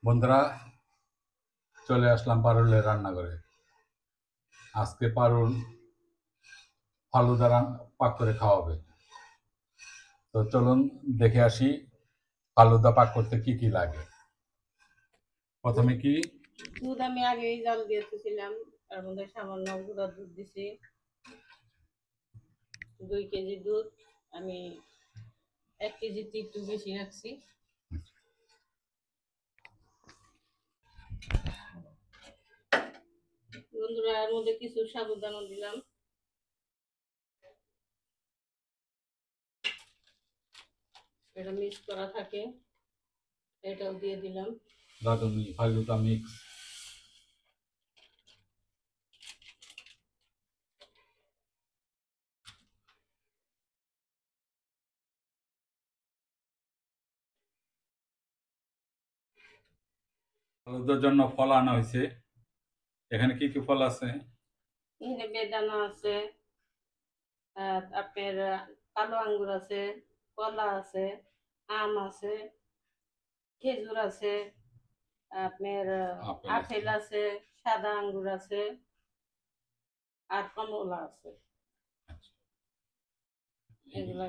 বন্ধুরা, চলে আসলাম পারুলের রান্নাঘরে। আজকে পারুল ফালুদা পাক করে খাওয়াবে। তো চলুন দেখে আসি ফালুদা পাক করতে কি কি লাগে। প্রথমে কি দুধ আমি আগেই জাল দিয়েছিলাম, তার মধ্যে সামান্য গুঁড়া দুধ দিছি। 2 কেজি দুধ আমি 1 কেজিতে একটু বেশি রাখছি। বন্ধুরা, এর মধ্যে কিছু সাবুদানা দিলাম। এটা মিক্স করা থাকে, এটাও দিয়ে দিলাম। রাঁধুনি ফালুদা মিক্স। ফালুদার জন্য ফল আনা হয়েছে। এখানে কি কি ফল আছে? এখানে বেদানা আছে, আপনার কালো আঙ্গুর আছে, কলা আছে, আম আছে, খেজুর আছে, আপনার আপেল আছে, সাদা আঙ্গুর আছে, আর কমলা আছে। এগুলা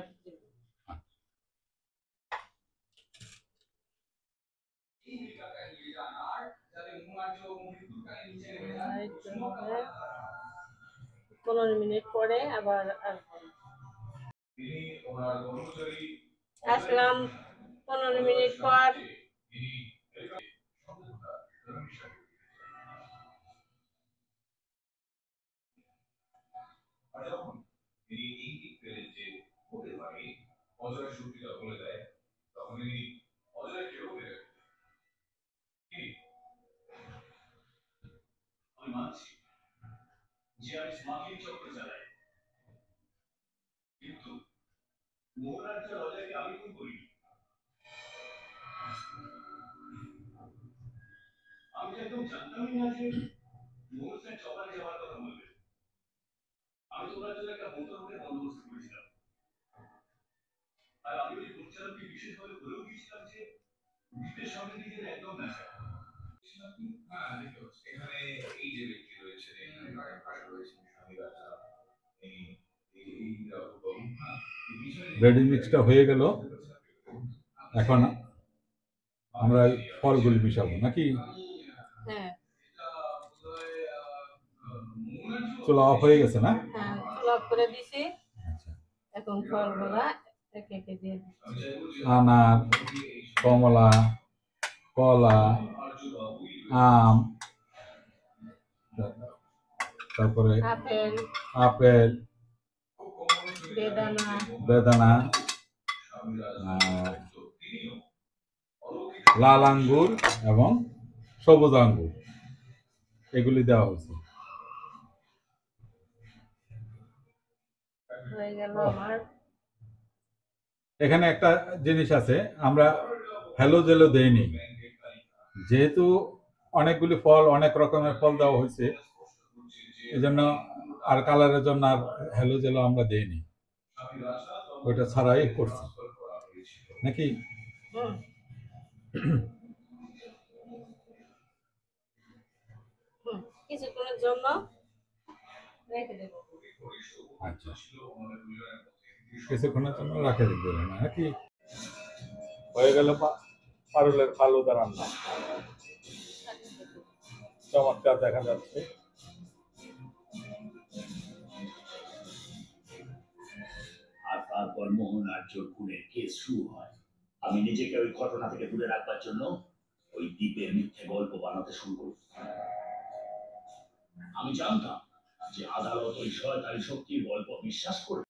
পনেরো মিনিট পরে আবার আসলাম 15 মিনিট পর। রেডি মিক্সটা হয়ে গেল। এখন আমরা ফলগুলি মিশাবো নাকি? হ্যাঁ, চুলা অফ হয়ে গেছে না? হ্যাঁ, চুলা অফ করে দিছি। এখন ফলগুলা একে একে দিয়ে দিচ্ছি। আনার, কমলা, কলা, আম, তারপরে আপেল, আপেল, বেদানা, বেদানা, লাল আঙ্গুর এবং সবুজ আঙ্গুর, এগুলি দেওয়া হয়েছে। হয়ে গেল আমার। এখানে একটা জিনিস আছে, আমরা হ্যালো জেলো দেইনি, যেহেতু অনেকগুলি ফল, অনেক রকমের ফল দেওয়া হয়েছে, এই জন্য আর কালারের জন্য আর হ্যালো জেলো আমরা দেইনি, ওইটা ছাড়াই করছি নাকি? কিছুক্ষণের জন্য রেখে দেবো। আচ্ছা, কিছুক্ষণের জন্য রাখে দিবেন নাকি? হয়ে গেল পারুলের ফালুদা রান্না। চমৎকার দেখা যাচ্ছে। আর তারপর মোহন আর জোর খুনের কেস শুরু হয়। আমি নিজেকে ওই ঘটনা থেকে দূরে রাখবার জন্য ওই দ্বীপের মিথ্যে গল্প বানাতে শুরু করি। আমি জানতাম যে আদালত ওই শয়তানি শক্তির গল্প বিশ্বাস করে